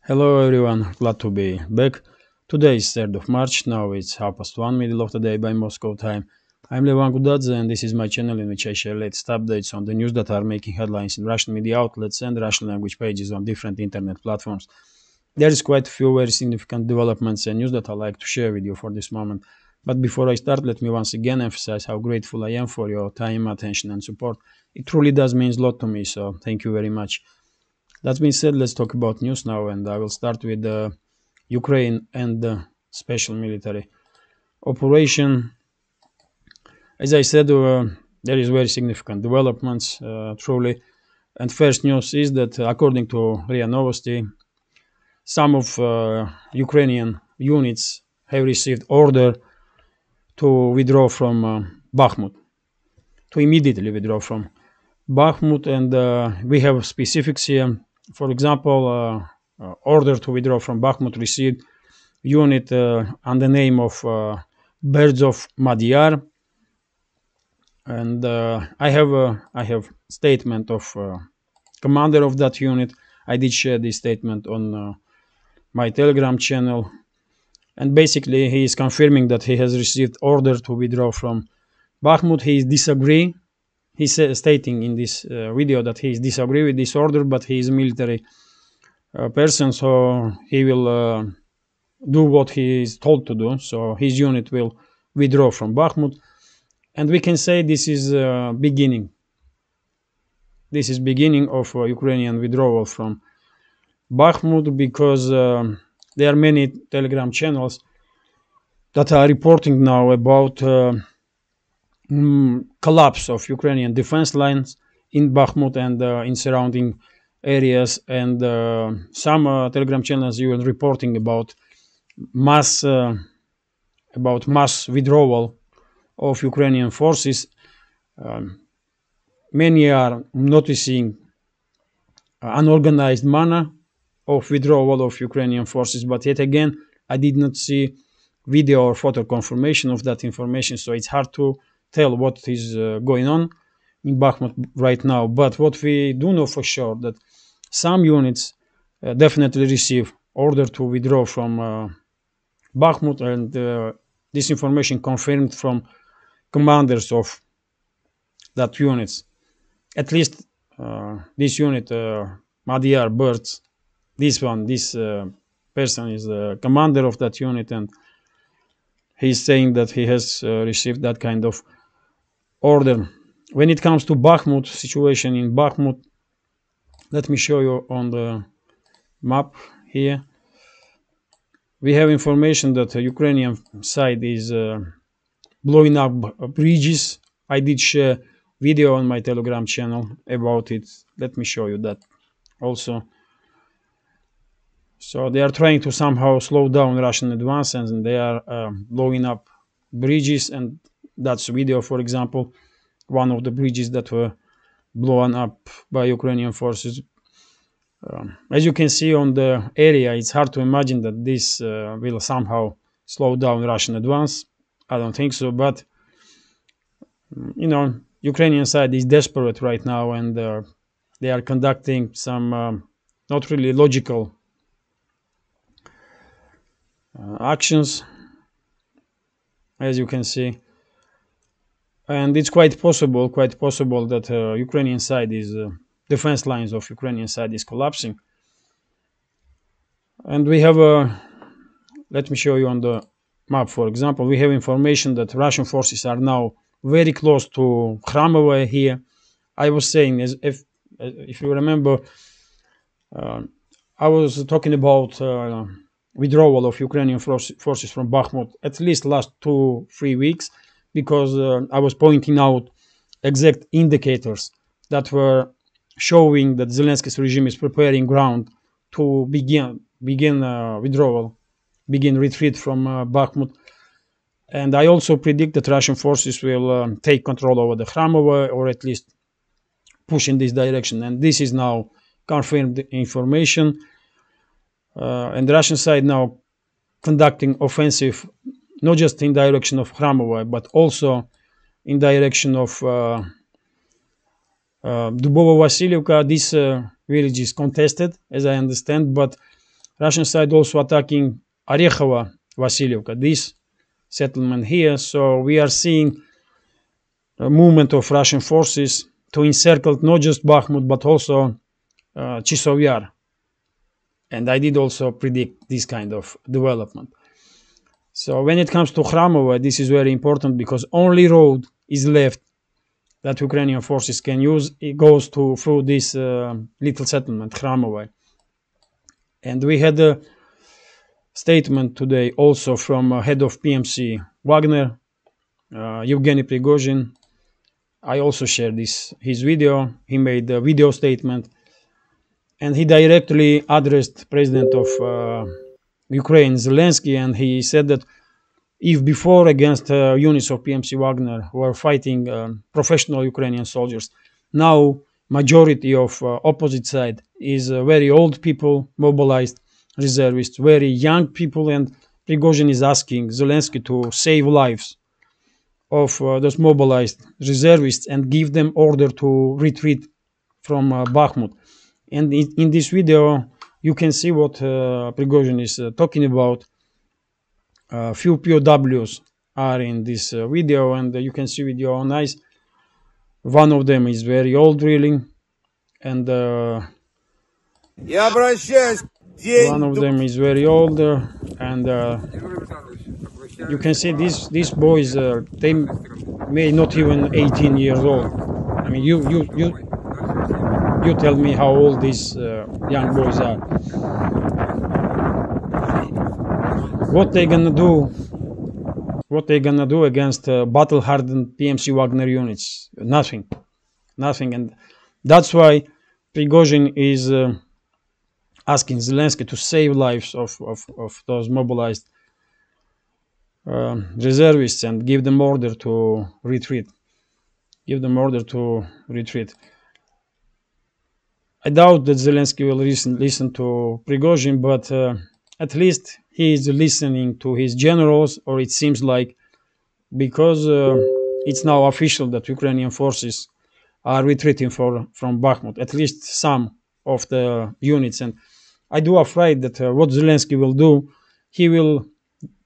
Hello everyone, glad to be back. Today is 3rd of March, now it's 1:30, middle of the day by Moscow time. I'm Levan Gudadze and this is my channel in which I share latest updates on the news that are making headlines in Russian media outlets and Russian language pages on different internet platforms. There is quite a few very significant developments and news that I'd like to share with you for this moment. But before I start, let me once again emphasize how grateful I am for your time, attention and support. It truly does mean a lot to me, so thank you very much. That being said, let's talk about news now, and I will start with Ukraine and the special military operation. As I said, there is very significant developments, truly. And first news is that, according to RIA Novosti, some of Ukrainian units have received order to withdraw from Bakhmut, to immediately withdraw from Bakhmut, and we have specifics here. For example, order to withdraw from Bakhmut received unit on the name of Birds of Madiyar, and I have statement of commander of that unit. I did share this statement on my Telegram channel, and basically he is confirming that he has received order to withdraw from Bakhmut. He is disagree. He's stating in this video that he is disagree with this order, but he is a military person, so he will do what he is told to do. So his unit will withdraw from Bakhmut, and we can say this is beginning. This is beginning of Ukrainian withdrawal from Bakhmut, because there are many Telegram channels that are reporting now about collapse of Ukrainian defense lines in Bakhmut and in surrounding areas, and some Telegram channels even reporting about mass withdrawal of Ukrainian forces. Many are noticing unorganized manner of withdrawal of Ukrainian forces, but yet again, I did not see video or photo confirmation of that information, so it's hard to tell what is going on in Bakhmut right now. But what we do know for sure, that some units definitely receive order to withdraw from Bakhmut, and this information confirmed from commanders of that units. At least this unit, Madiyar Birds, this person is the commander of that unit, and he's saying that he has received that kind of order. When it comes to Bakhmut, situation in Bakhmut, let me show you on the map here. We have information that the Ukrainian side is blowing up bridges. I did share video on my Telegram channel about it. Let me show you that also. So they are trying to somehow slow down Russian advance, and they are blowing up bridges, and that's video, for example, one of the bridges that were blown up by Ukrainian forces. As you can see on the area, it's hard to imagine that this will somehow slow down Russian advance. I don't think so, but Ukrainian side is desperate right now, and they are conducting some not really logical actions, as you can see, and it's quite possible that Ukrainian side is defense lines of Ukrainian side is collapsing. And we have let me show you on the map. For example, we have information that Russian forces are now very close to Khramovo here. I was saying, if you remember, I was talking about withdrawal of Ukrainian forces from Bakhmut at least last 2-3 weeks, because I was pointing out exact indicators that were showing that Zelensky's regime is preparing ground to begin withdrawal, begin retreat from Bakhmut. And I also predict that Russian forces will take control over the Khramovo, or at least push in this direction. And this is now confirmed information. And the Russian side now conducting offensive, not just in direction of Khramovo, but also in direction of Dubovo-Vasilievka. This village is contested, as I understand, but Russian side also attacking Orekhova, Vasilievka, this settlement here. So we are seeing a movement of Russian forces to encircle not just Bakhmut but also Chisov Yar. And I did also predict this kind of development. So when it comes to Khramova, this is very important because only road is left that Ukrainian forces can use. It goes through this little settlement, Khramova. And we had a statement today also from head of PMC Wagner, Yevgeny Prigozhin. I also shared his video. He made a video statement, and he directly addressed President of Ukraine, Zelensky, and he said that if before against units of PMC Wagner were fighting professional Ukrainian soldiers, now majority of opposite side is very old people, mobilized reservists, very young people, and Prigozhin is asking Zelensky to save lives of those mobilized reservists and give them order to retreat from Bakhmut. And in this video, you can see what Prigozhin is talking about. Few POWs are in this video, and you can see with your own eyes. One of them is very old, really, and one of them is very old, and you can see these boys. They may not even 18 years old. I mean, you tell me how old these young boys are. What they gonna do? What they gonna do against battle-hardened PMC Wagner units? Nothing, and that's why Prigozhin is asking Zelensky to save lives of those mobilized reservists and give them order to retreat. Give them order to retreat. I doubt that Zelensky will listen to Prigozhin, but at least he is listening to his generals, or it seems like, because it's now official that Ukrainian forces are retreating from Bakhmut, at least some of the units. And I do afraid that what Zelensky will do, he will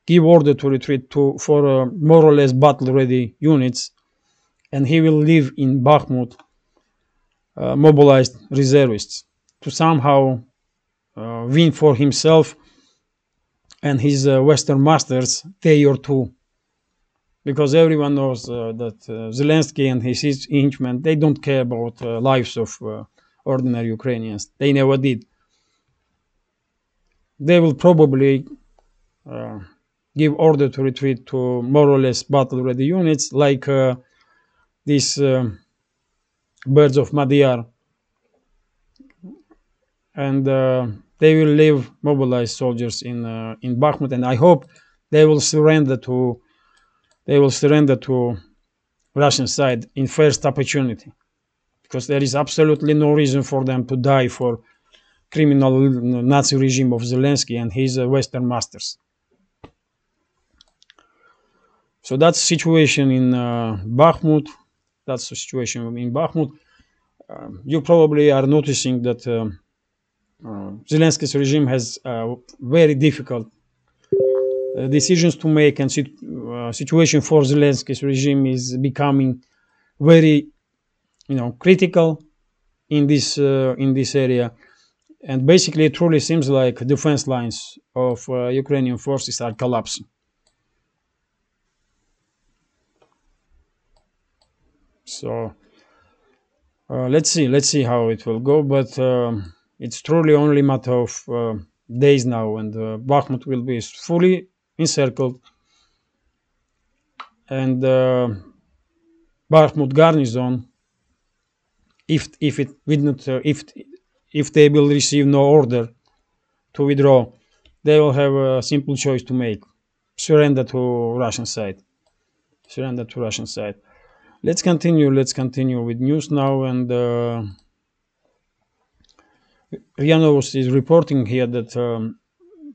give order to retreat for more or less battle-ready units, and he will leave in Bakhmut mobilized reservists to somehow win for himself and his Western masters day or two. Because everyone knows that Zelensky and his henchmen, they don't care about lives of ordinary Ukrainians. They never did. They will probably give order to retreat to more or less battle-ready units like these birds of Madiyar. And they will leave mobilized soldiers in Bakhmut, and I hope they will surrender to Russian side in first opportunity, because there is absolutely no reason for them to die for criminal Nazi regime of Zelensky and his Western masters. So that's the situation in Bakhmut. That's the situation in Bakhmut. You probably are noticing that Zelensky's regime has very difficult decisions to make, and situation for Zelensky's regime is becoming very, critical in this area, and basically it truly seems like defense lines of Ukrainian forces are collapsing. So let's see how it will go, but it's truly only a matter of days now, and Bakhmut will be fully encircled, and Bakhmut garnison, if they will receive no order to withdraw, they will have a simple choice to make: surrender to Russian side. Let's continue with news now, and RIA Novosti is reporting here that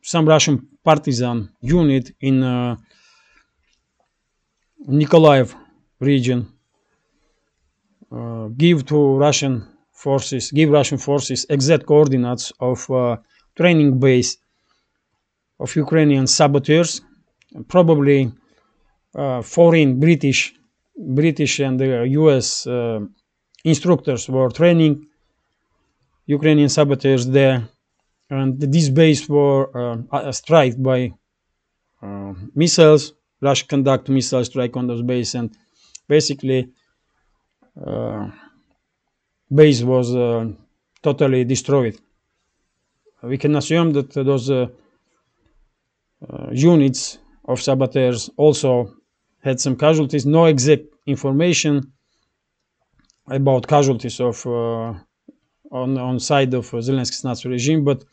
some Russian partisan unit in Nikolaev region give Russian forces exact coordinates of training base of Ukrainian saboteurs, probably foreign British and US instructors were training Ukrainian saboteurs there, and this base were struck by missiles. Russia conduct missile strike on those base, and basically base was totally destroyed. We can assume that those units of saboteurs also had some casualties. No exact information about casualties of on side of Zelensky's Nazi regime, but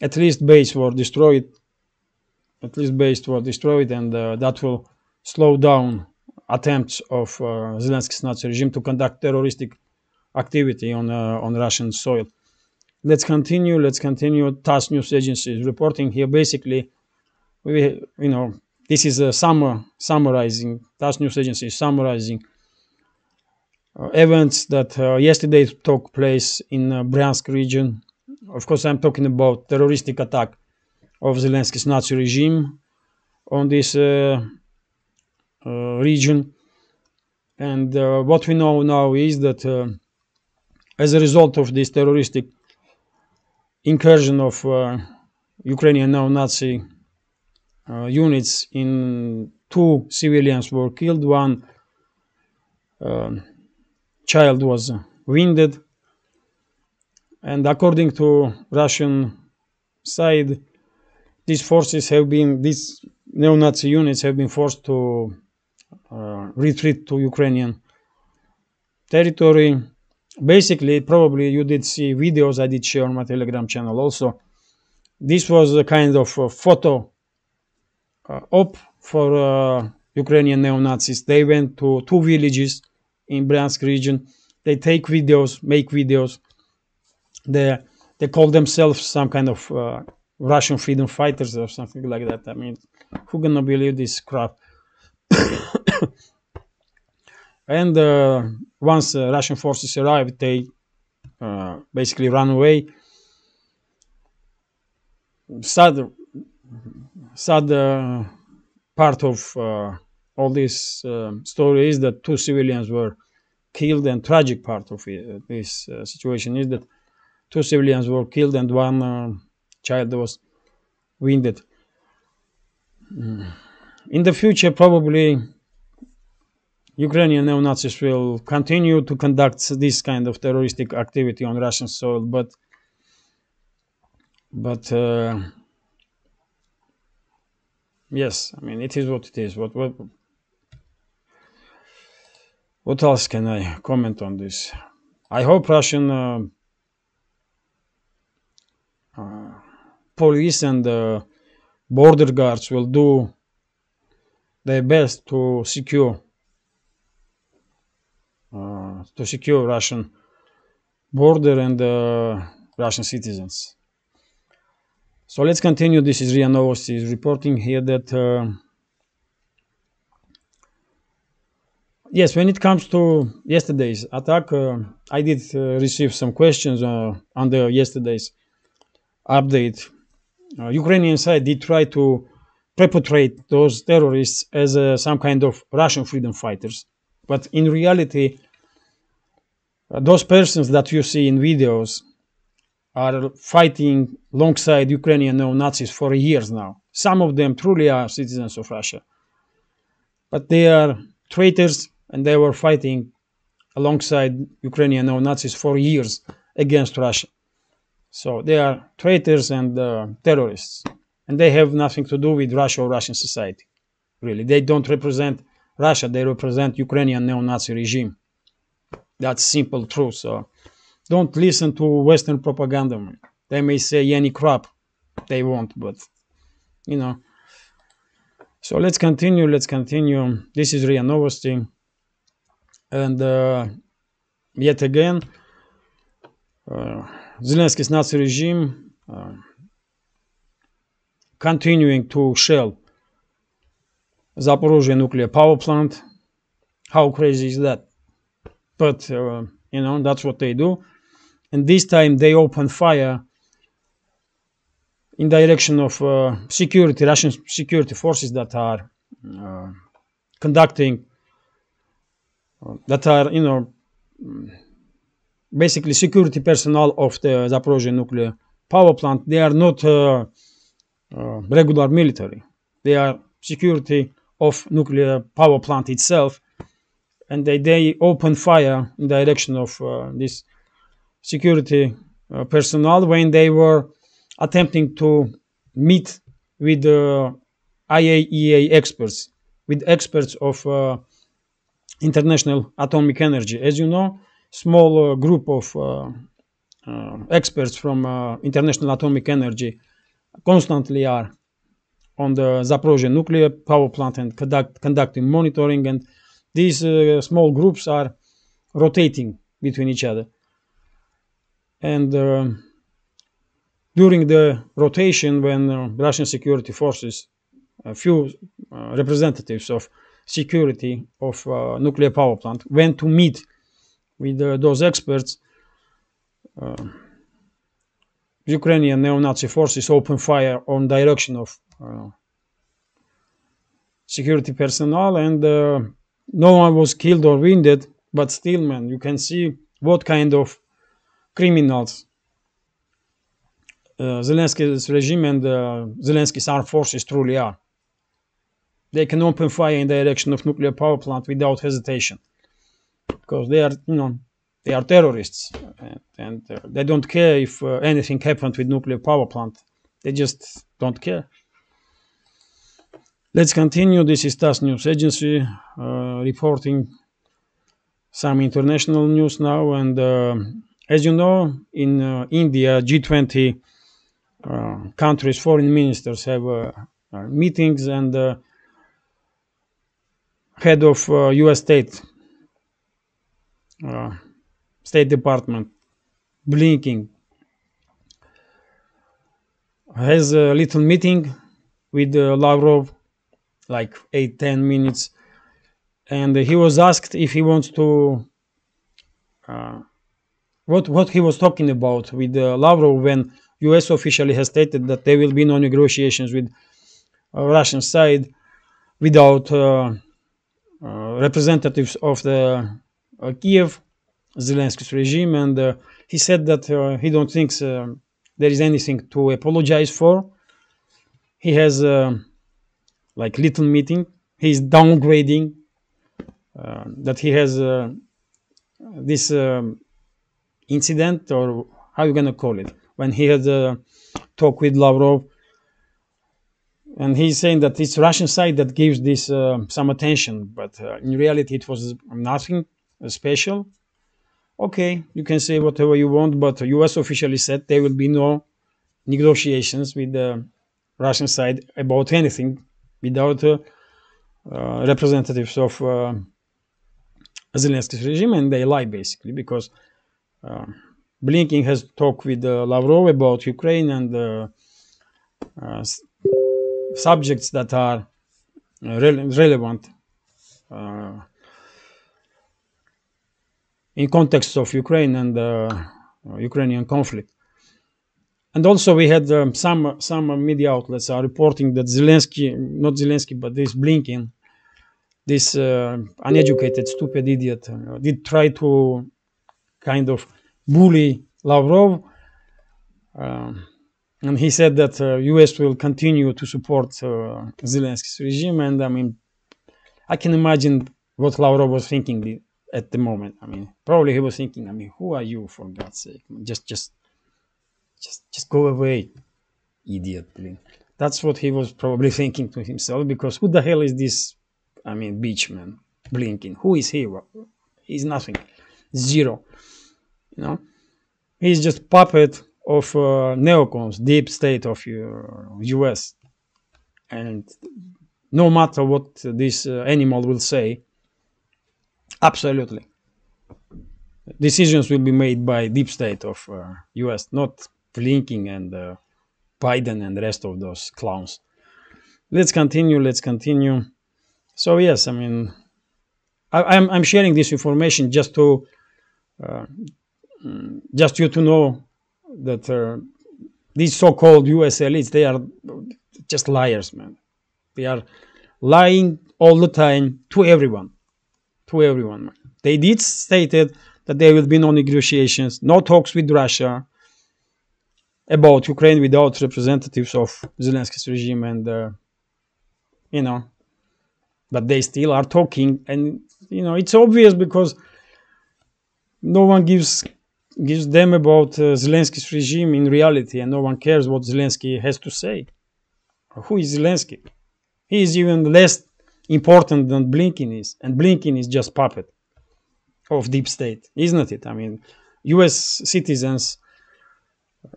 at least base were destroyed. At least base were destroyed, and that will slow down attempts of Zelensky's Nazi regime to conduct terroristic activity on Russian soil. Let's continue. TASS news agency is reporting here. Basically, this is a summarizing. TASS news agency is summarizing events that yesterday took place in Bryansk region. Of course, I'm talking about terroristic attack of Zelensky's Nazi regime on this region. And what we know now is that as a result of this terroristic incursion of Ukrainian neo-Nazi units, in 2 civilians were killed, 1 child was wounded, and according to Russian side, these neo-Nazi units have been forced to retreat to Ukrainian territory. Basically, probably you did see videos I did share on my Telegram channel also. This was a kind of a photo op for Ukrainian neo-Nazis. They went to 2 villages in Bryansk region. They make videos. They call themselves some kind of Russian freedom fighters or something like that. I mean, who gonna believe this crap? And once Russian forces arrived, they basically ran away. Sad part of all this story is that 2 civilians were killed, and tragic part of this situation is that 2 civilians were killed and 1 child was wounded. In the future, probably Ukrainian neo-Nazis will continue to conduct this kind of terroristic activity on Russian soil, but yes, I mean, it is what it is. What else can I comment on this? I hope Russian police and border guards will do their best to secure Russian border and Russian citizens. So let's continue. This is RIA Novosti is reporting here that yes, when it comes to yesterday's attack, I did receive some questions under yesterday's update. Ukrainian side did try to perpetrate those terrorists as some kind of Russian freedom fighters. But in reality, those persons that you see in videos are fighting alongside Ukrainian neo-Nazis for years now. Some of them truly are citizens of Russia. But they are traitors, and they were fighting alongside Ukrainian neo-Nazis for years against Russia. So they are traitors and terrorists. And they have nothing to do with Russia or Russian society. Really, they don't represent Russia, they represent Ukrainian neo-Nazi regime. That's simple truth. So don't listen to Western propaganda. They may say any crap they want, but So let's continue. This is RIA Novosti. And yet again, Zelensky's Nazi regime continuing to shell Zaporozhye nuclear power plant. How crazy is that? But, that's what they do. And this time they open fire in direction of security, Russian security forces that are conducting, that are, basically security personnel of the Zaporozhye nuclear power plant. They are not regular military. They are security of nuclear power plant itself, and they open fire in direction of this security personnel when they were attempting to meet with IAEA experts, with experts of International Atomic Energy. As you know, small group of experts from International Atomic Energy constantly are on the Zaporozhye nuclear power plant and conducting monitoring, and these small groups are rotating between each other. And during the rotation, when Russian security forces, a few representatives of security of nuclear power plant went to meet with those experts, Ukrainian neo-Nazi forces opened fire on direction of security personnel, and no one was killed or wounded, but still, man, you can see what kind of criminals Zelensky's regime and Zelensky's armed forces truly are. They can open fire in direction of nuclear power plant without hesitation, because they are, they are terrorists, and they don't care if anything happened with nuclear power plant. They just don't care. Let's continue. This is TASS News Agency reporting some international news now. And as you know, in India, G20 countries' foreign ministers have meetings, and head of U.S. State Department, Blinken, has a little meeting with Lavrov, like 8-10 minutes, and he was asked if he wants to what he was talking about with Lavrov, when US officially has stated that there will be no negotiations with Russian side without representatives of the Kiev, Zelensky's regime, and he said that he don't think there is anything to apologize for. He has like little meeting. He's downgrading that he has this incident, or how you gonna call it, when he had a talk with Lavrov, and he's saying that it's Russian side that gives this some attention, but in reality it was nothing special. Okay, you can say whatever you want, but the US officially said there will be no negotiations with the Russian side about anything without representatives of Zelensky's regime, and they lie basically, because Blinken has talked with Lavrov about Ukraine and subjects that are relevant in context of Ukraine and Ukrainian conflict. And also we had some media outlets are reporting that not Zelensky, but this Blinken, this uneducated, stupid idiot, did try to kind of bully Lavrov. And he said that US will continue to support Zelensky's regime. And I mean, I can imagine what Lavrov was thinking at the moment. I mean, probably he was thinking, I mean, who are you, for God's sake? Just go away, idiot. That's what he was probably thinking to himself, because who the hell is this, I mean, bitch, man, Blinken? Who is he? He's nothing. Zero. He's just puppet of neocons, deep state of US. And no matter what this animal will say, absolutely, decisions will be made by deep state of US, not Blinken and Biden and the rest of those clowns. Let's continue. So yes, I mean, I'm sharing this information just to just you to know that these so-called US elites, they are just liars, man. They are lying all the time to everyone. To everyone, man. They did stated that there will be no negotiations, no talks with Russia about Ukraine without representatives of Zelensky's regime, and you know, but they still are talking, and it's obvious because no one gives them about Zelensky's regime in reality, and no one cares what Zelensky has to say. Who is Zelensky? He is even less important than Blinken is, and Blinken is just puppet of deep state, isn't it? I mean, U.S. citizens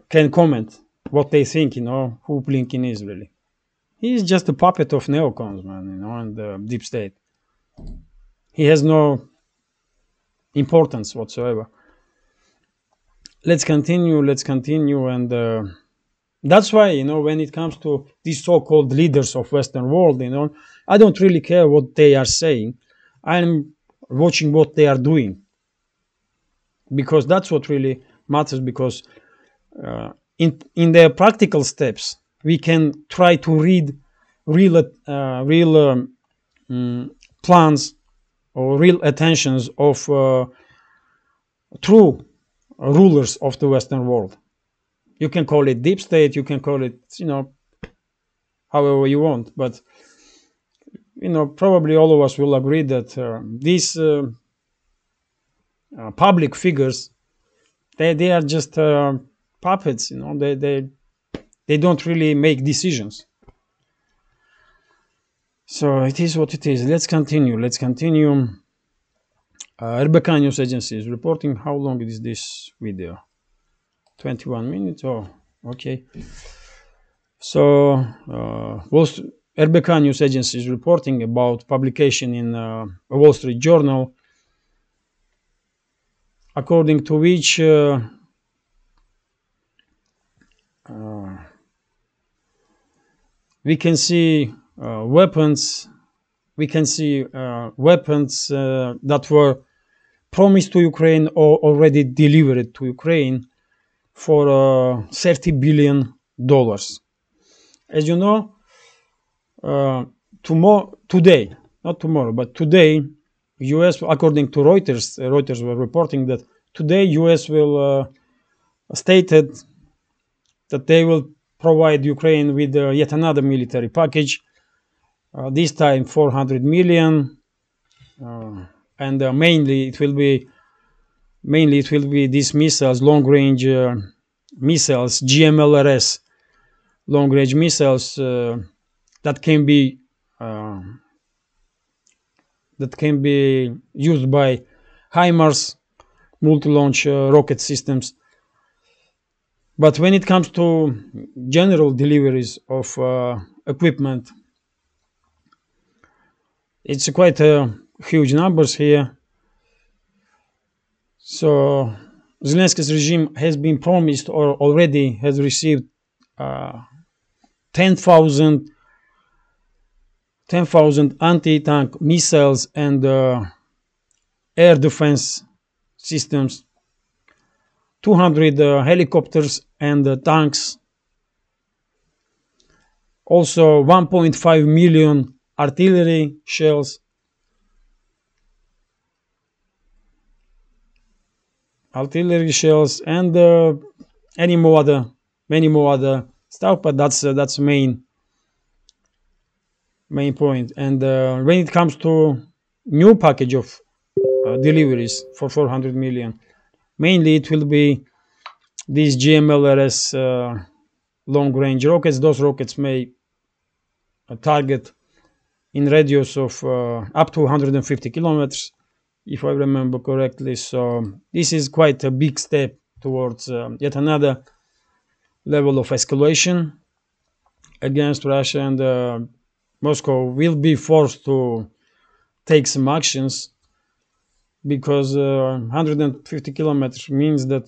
can comment what they think, who Blinken is really. He is just a puppet of neocons, man, and the deep state. He has no importance whatsoever. Let's continue, and that's why, when it comes to these so-called leaders of Western world, I don't really care what they are saying. I'm watching what they are doing, because that's what really matters, because in their practical steps, we can try to read real plans or real attentions of true rulers of the Western world. You can call it deep state, you can call it, however you want, but probably all of us will agree that these public figures, they are just puppets. They don't really make decisions. So it is what it is. Let's continue. RBK News Agency is reporting. How long is this video? 21 minutes. Oh, okay. So RBK News Agency is reporting about publication in a Wall Street Journal, according to which we can see weapons. We can see weapons that were promised to Ukraine or already delivered to Ukraine for $30 billion. As you know, today, not tomorrow, but today, US, according to Reuters were reporting that today US will stated that they will provide Ukraine with yet another military package. This time 400 million, and mainly it will be these missiles, long-range missiles, GMLRS, long-range missiles that can be used by HIMARS, multi-launch rocket systems. But when it comes to general deliveries of equipment, it's quite huge numbers here. So Zelensky's regime has been promised or already has received 10,000 anti-tank missiles and air defense systems, 200 helicopters and tanks, also 1.5 million artillery shells, and many more other stuff. But that's main point. And when it comes to new package of deliveries for 400 million, mainly it will be these GMLRS long-range rockets. Those rockets may target in radius of up to 150 kilometers, if I remember correctly. So this is quite a big step towards yet another level of escalation against Russia, and Moscow will be forced to take some actions, because 150 kilometers means that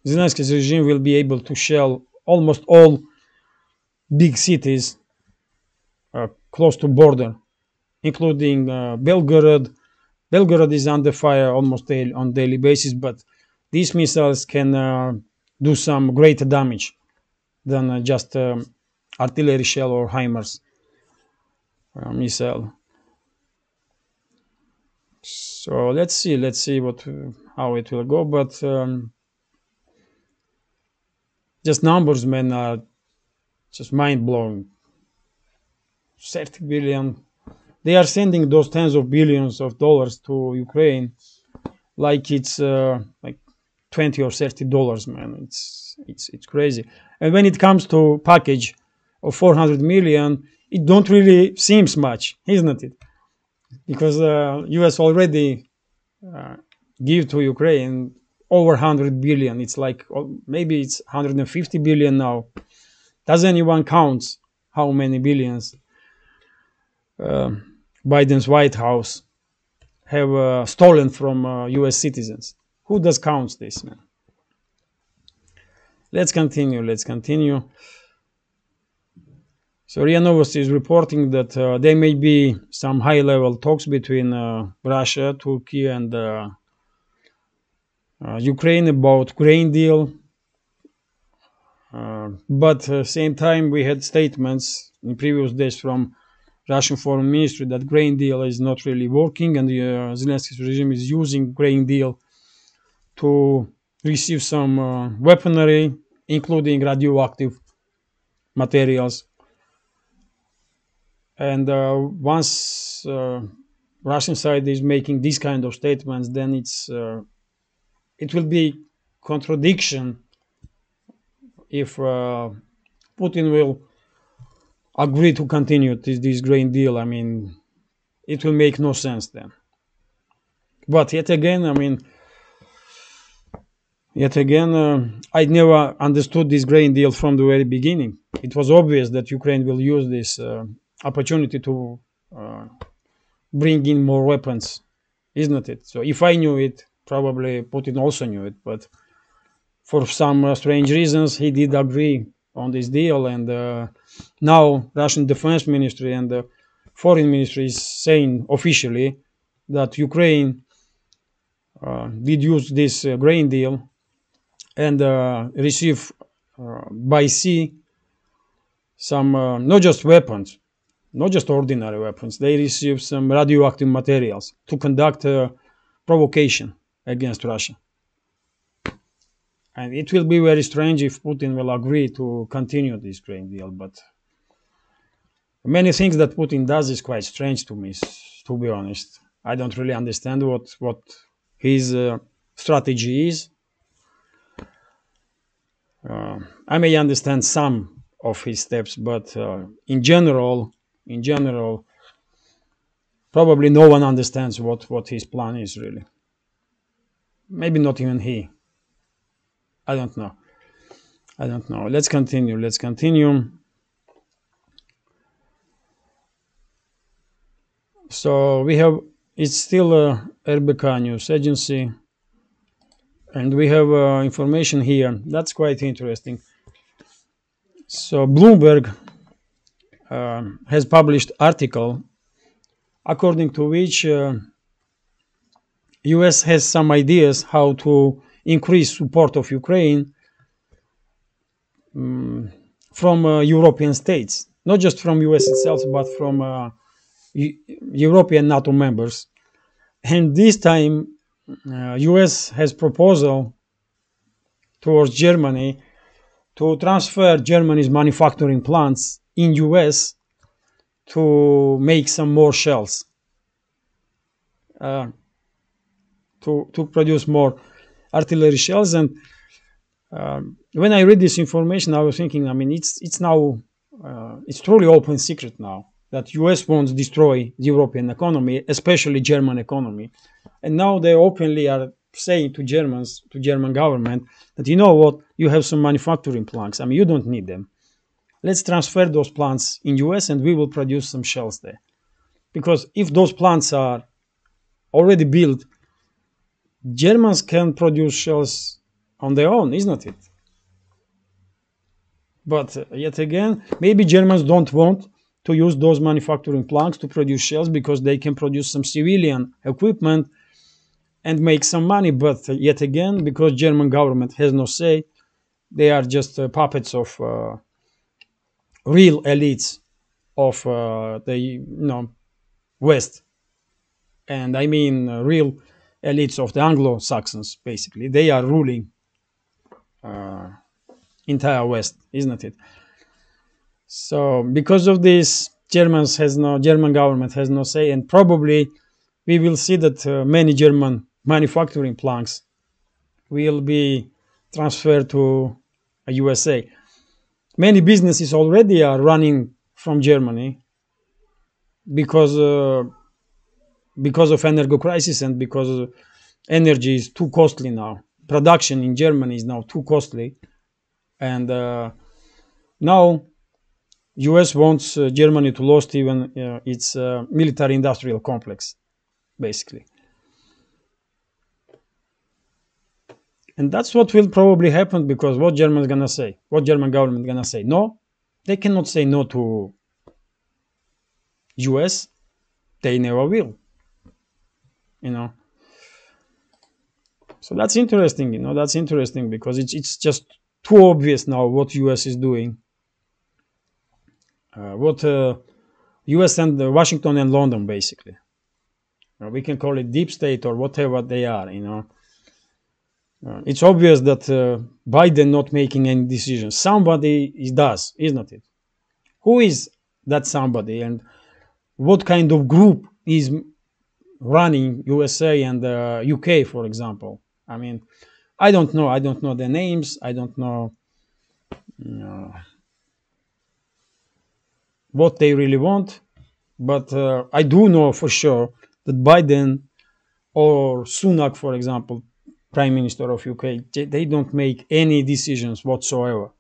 Zelensky's regime will be able to shell almost all big cities close to border, including Belgorod. Belgorod is under fire almost on daily basis, but these missiles can do some greater damage than just artillery shell or HIMARS missile. So let's see what how it will go. But just numbers, man, are just mind blowing. 30 billion. They are sending those tens of billions of dollars to Ukraine like it's like 20 or 30 dollars, man. It's crazy. And when it comes to package of 400 million, it don't really seems much, isn't it? Because US already give to Ukraine over 100 billion. It's like maybe it's 150 billion now. Does anyone count how many billions Biden's White House have stolen from US citizens? Who does count this, man? Let's continue. So RIA Novosti is reporting that there may be some high-level talks between Russia, Turkey, and Ukraine about grain deal. But at the same time, we had statements in previous days from Russian Foreign Ministry that grain deal is not really working, and the Zelensky's regime is using grain deal to receive some weaponry, including radioactive materials. And once Russian side is making these kind of statements, then it will be contradiction if Putin will agree to continue this grain deal. I mean, it will make no sense then. But yet again, I never understood this grain deal from the very beginning. It was obvious that Ukraine will use this opportunity to bring in more weapons, isn't it? So if I knew it, probably Putin also knew it. But for some strange reasons, he did agree on this deal. And now Russian Defense Ministry and the Foreign Ministry is saying officially that Ukraine did use this grain deal and receive by sea some not just weapons, not just ordinary weapons. They received some radioactive materials to conduct provocation against Russia. And it will be very strange if Putin will agree to continue this grain deal. But many things that Putin does is quite strange to me, to be honest. I don't really understand what his strategy is. I may understand some of his steps, but in general, probably no one understands what his plan is really. Maybe not even he. I don't know. Let's continue. So we have, it's still RBK News Agency. And we have information here. That's quite interesting. So Bloomberg has published article according to which US has some ideas how to increase support of Ukraine from European states, not just from US itself, but from European NATO members. And this time US has proposal towards Germany to transfer Germany's manufacturing plants in US to make some more shells, to produce more artillery shells. And when I read this information, I was thinking, it's now it's truly open secret now that US wants to destroy the European economy, especially German economy. And now they openly are saying to German government that, you know what, you have some manufacturing plants. You don't need them. Let's transfer those plants in US and we will produce some shells there. Because if those plants are already built, Germans can produce shells on their own, isn't it? But yet again, maybe Germans don't want to use those manufacturing plants to produce shells because they can produce some civilian equipment and make some money. But yet again, because German government has no say, They are just puppets of real elites of the West, and I mean real elites of the Anglo-Saxons. Basically, they are ruling entire West, isn't it? So because of this, German government has no say, and probably we will see that many German manufacturing plants will be transferred to USA. Many businesses already are running from Germany because because of energy crisis and because energy is too costly now. Production in Germany is now too costly, and now US wants Germany to lose even its military industrial complex, basically. And that's what will probably happen, because what Germans gonna say? What German government gonna say? No, they cannot say no to US. They never will. You know. So that's interesting. That's interesting because it's just too obvious now what US is doing. What US and Washington and London, basically. We can call it deep state or whatever they are. It's obvious that Biden not making any decisions. Somebody does, isn't it? Who is that somebody, and what kind of group is running USA and UK, for example? I mean, I don't know. I don't know the names. I don't know what they really want. But I do know for sure that Biden or Sunak, for example, Prime Minister of UK, they don't make any decisions whatsoever.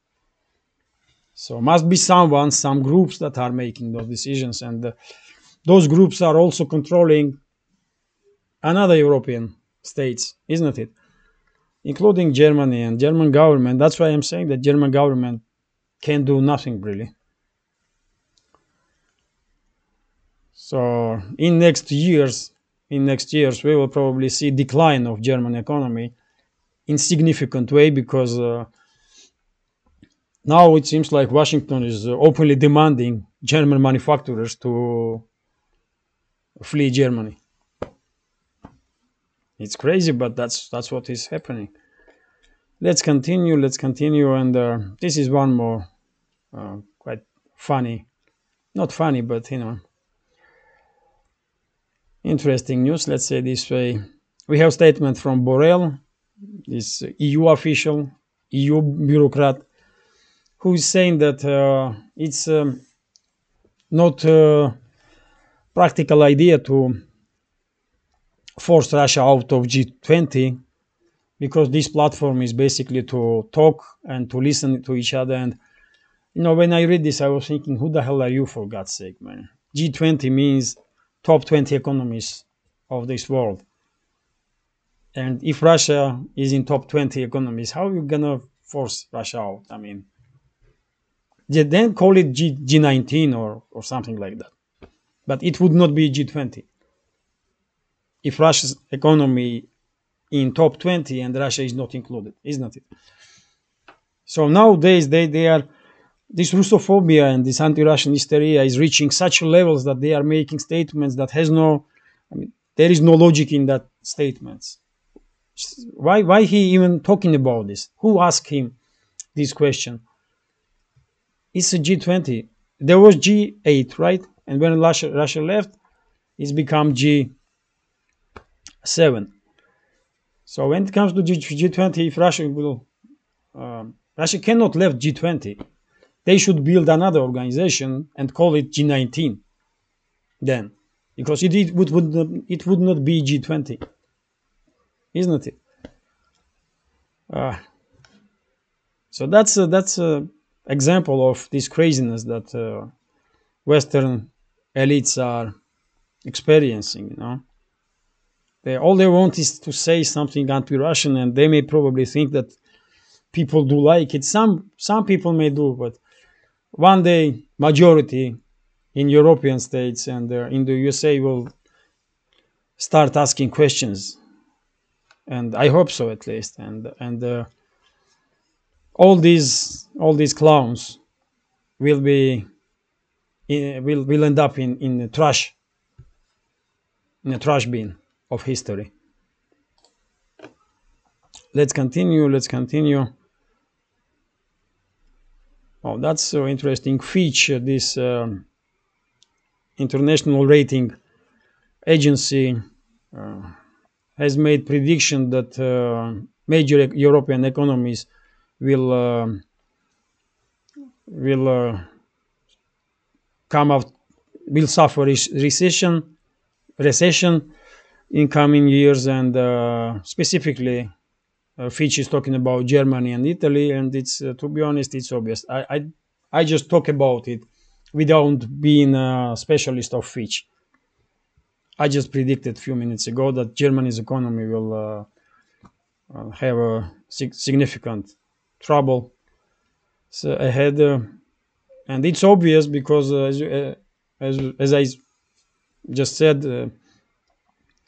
So must be some groups that are making those decisions, and those groups are also controlling another European states, isn't it? Including Germany and German government. That's why I'm saying that German government can do nothing really. So in next years, we will probably see decline of German economy in significant way, because now it seems like Washington is openly demanding German manufacturers to flee Germany. It's crazy, but that's what is happening. Let's continue, and this is one more quite funny, not funny, but interesting news. Let's say this way: we have a statement from Borrell, this EU official, EU bureaucrat, who is saying that it's not a practical idea to force Russia out of G20, because this platform is basically to talk and to listen to each other. And when I read this, I was thinking, who the hell are you, for God's sake, man? G20 means top 20 economies of this world. And if Russia is in top 20 economies, how are you gonna force Russia out? I mean, then call it G19 or something like that. But it would not be G20 if Russia's economy in top 20 and Russia is not included, isn't it? So nowadays they are, this Russophobia and this anti-Russian hysteria is reaching such levels that they are making statements that there is no logic in that statements. Why he even talking about this? Who asked him this question? It's a G20. There was G8, right? And when Russia left, it's become G7. So when it comes to G20, if Russia cannot left G20, they should build another organization and call it G19 then, because it would not be G20, isn't it? So that's a example of this craziness that Western elites are experiencing. All they want is to say something anti-Russian, and they may probably think that people do like it. Some people may do, but one day majority in European states and in the USA will start asking questions, and I hope so, at least. And all these clowns will be will end up in a trash bin of history. Let's continue. Oh, that's so interesting. Fitch, this international rating agency, has made prediction that major European economies will will come out will suffer recession in coming years, and specifically Fitch is talking about Germany and Italy, and it's to be honest, it's obvious. I just talk about it without being a specialist of Fitch. I just predicted a few minutes ago that Germany's economy will have a significant trouble ahead, and it's obvious because as I just said,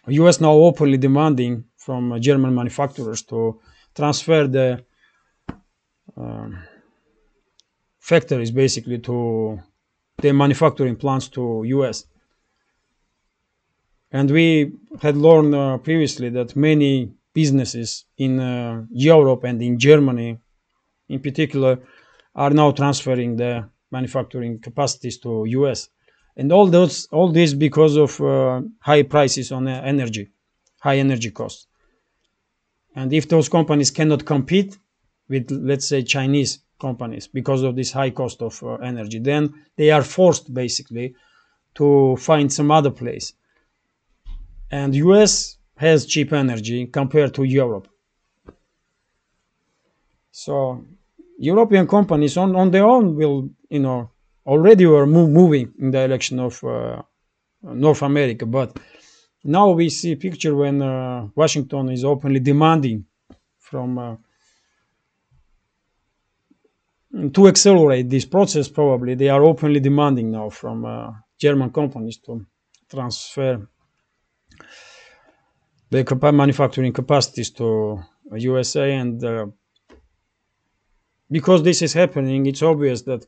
U.S. now openly demanding from German manufacturers to transfer the factories basically to the manufacturing plants to U.S. And we had learned previously that many businesses in Europe and in Germany in particular are now transferring their manufacturing capacities to US. And all this because of high prices on energy, high energy costs. And if those companies cannot compete with, let's say, Chinese companies because of this high cost of energy, then they are forced basically to find some other place. And US has cheap energy compared to Europe. So European companies on their own will, already were moving in the direction of North America. But now we see a picture when Washington is openly demanding from to accelerate this process. Probably they are openly demanding now from German companies to transfer the manufacturing capacities to USA, and because this is happening, it's obvious that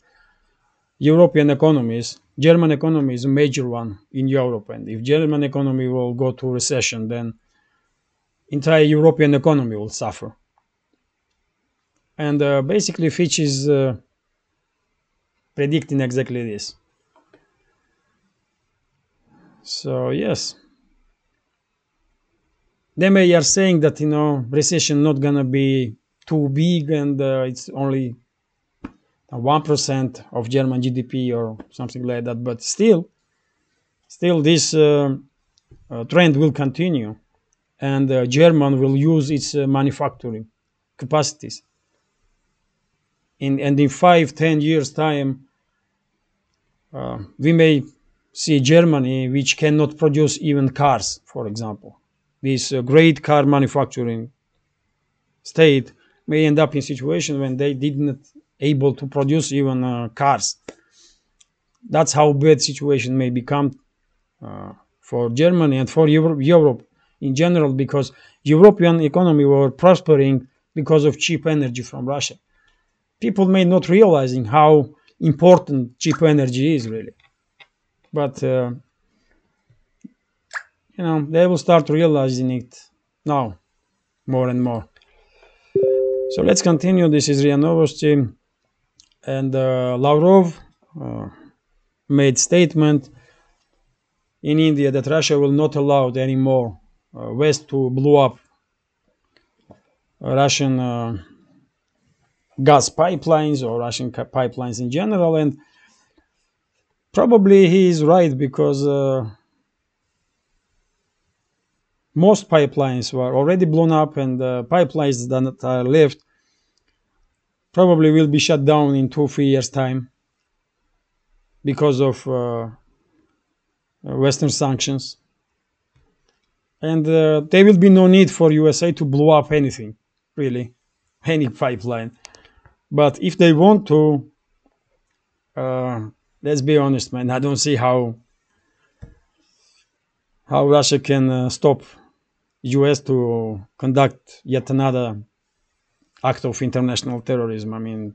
European economies, German economy is a major one in Europe, and if German economy will go to recession, then entire European economy will suffer. And basically, Fitch is predicting exactly this. So yes, they are saying that recession not gonna be too big, and it's only 1% of German GDP or something like that. But still this trend will continue, and German will use its manufacturing capacities. And in 5-10 years time, we may see Germany, which cannot produce even cars, for example. This great car manufacturing state may end up in a situation when they didn't able to produce even cars. That's how bad situation may become for Germany and for Europe in general, because European economy were prospering because of cheap energy from Russia. People may not realizing how important cheap energy is really, but they will start realizing it now more and more. So let's continue. This is RIA Novosti, and Lavrov made statement in India that Russia will not allow anymore West to blow up Russian gas pipelines or Russian pipelines in general. And probably he is right, because most pipelines were already blown up, and the pipelines that are left probably will be shut down in 2-3 years time because of Western sanctions. And there will be no need for USA to blow up anything, really, any pipeline. But if they want to, let's be honest, man, I don't see how Russia can stop US to conduct yet another act of international terrorism. I mean,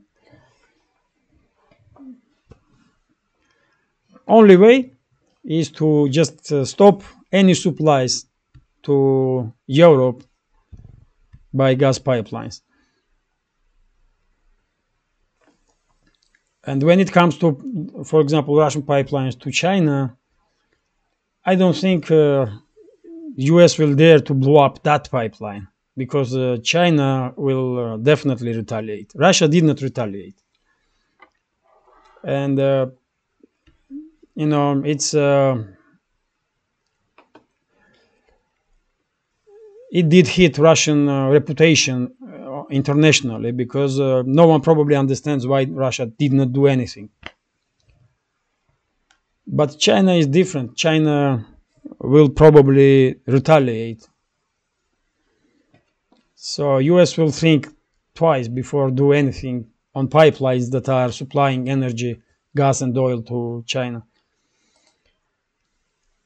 only way is to just stop any supplies to Europe by gas pipelines. And when it comes to, for example, Russian pipelines to China, I don't think US will dare to blow up that pipeline because China will definitely retaliate. Russia did not retaliate. And, it's it did hit Russian reputation internationally because no one probably understands why Russia did not do anything. But China is different. China will probably retaliate. So US will think twice before do anything on pipelines that are supplying energy, gas and oil to China.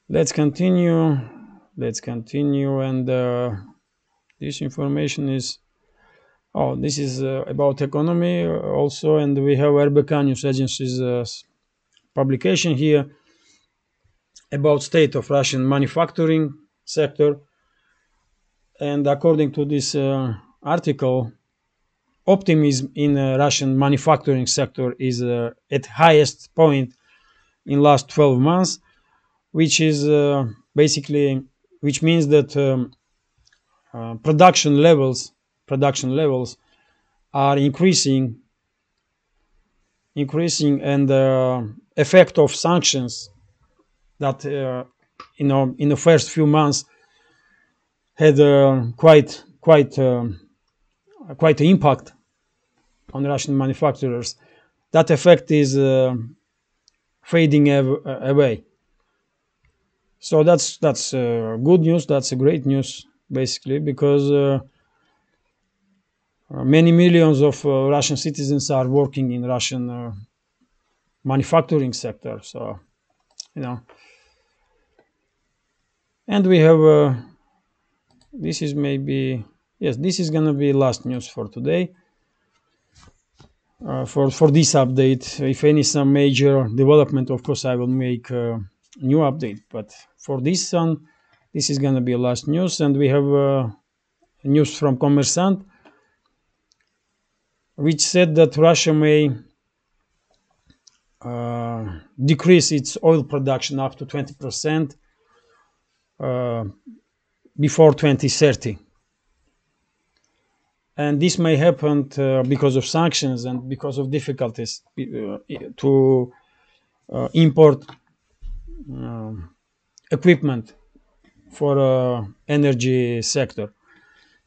Let's continue. And this information is this is about economy also, and we have RBK News Agency's publication here about state of Russian manufacturing sector. And according to this article, optimism in Russian manufacturing sector is at highest point in last 12 months, which is which means that production levels are increasing, and the effect of sanctions that in the first few months had quite an impact on Russian manufacturers. That effect is fading away. So that's good news. That's a great news, basically, because many millions of Russian citizens are working in Russian manufacturing sector. So, and we have this is maybe, yes, this is gonna be last news for today. For this update, if any some major development, of course I will make a new update, but for this one, this is gonna be last news. And we have news from Kommersant, which said that Russia may decrease its oil production up to 20% before 2030. And this may happen because of sanctions and because of difficulties to import equipment for energy sector.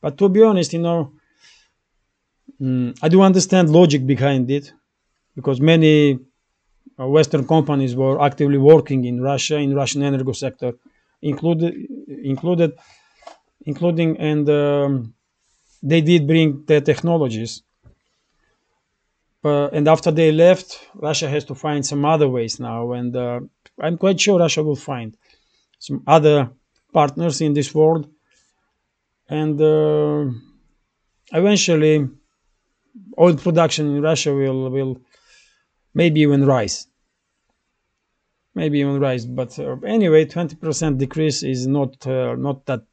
But to be honest, I do understand logic behind it, because many Western companies were actively working in Russia, in Russian energy sector, including, and they did bring the technologies. And after they left, Russia has to find some other ways now, and I'm quite sure Russia will find some other partners in this world, and eventually oil production in Russia will maybe even rise. But anyway, 20% decrease is not that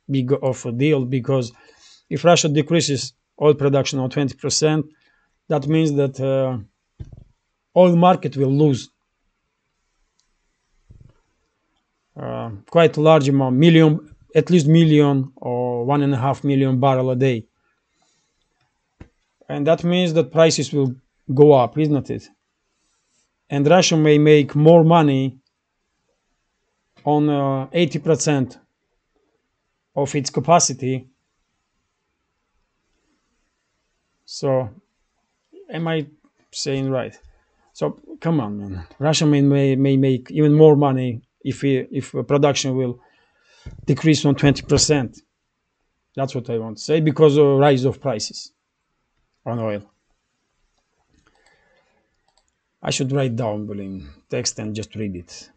big of a deal, because if Russia decreases oil production on 20%, that means that oil market will lose quite a large amount, at least million or 1.5 million barrel a day. And that means that prices will go up, isn't it? And Russia may make more money on 80% of its capacity. So, am I saying right? So, come on, man. Russia may make even more money if production will decrease on 20%. That's what I want to say, because of rise of prices on oil. I should write down the text and just read it,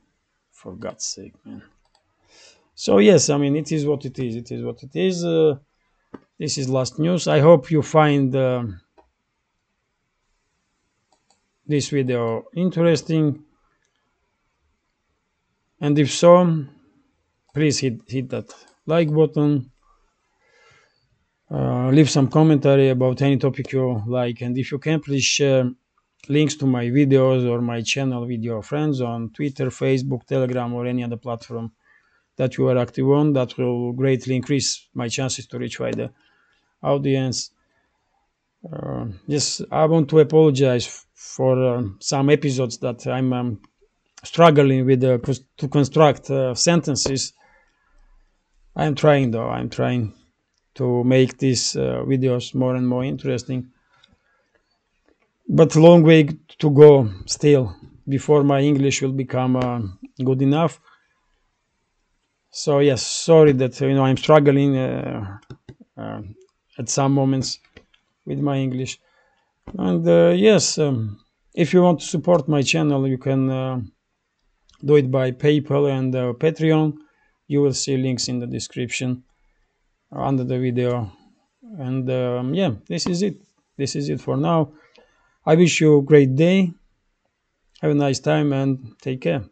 for God's sake, man. So yes, I mean, it is what it is. This is last news. I hope you find this video interesting, and if so, please hit that like button. Leave some commentary about any topic you like, and if you can, please share links to my videos or my channel with your friends on Twitter, Facebook, Telegram, or any other platform that you are active on. That will greatly increase my chances to reach wider audience. Yes, I want to apologize for some episodes that I'm struggling with to construct sentences. I'm trying, though. I'm trying to make these videos more and more interesting, but long way to go still before my English will become good enough. So yes, sorry that I'm struggling at some moments with my English. And yes, if you want to support my channel, you can do it by PayPal and Patreon. You will see links in the description under the video. And yeah, this is it. This is it for now. I wish you a great day. Have a nice time and take care.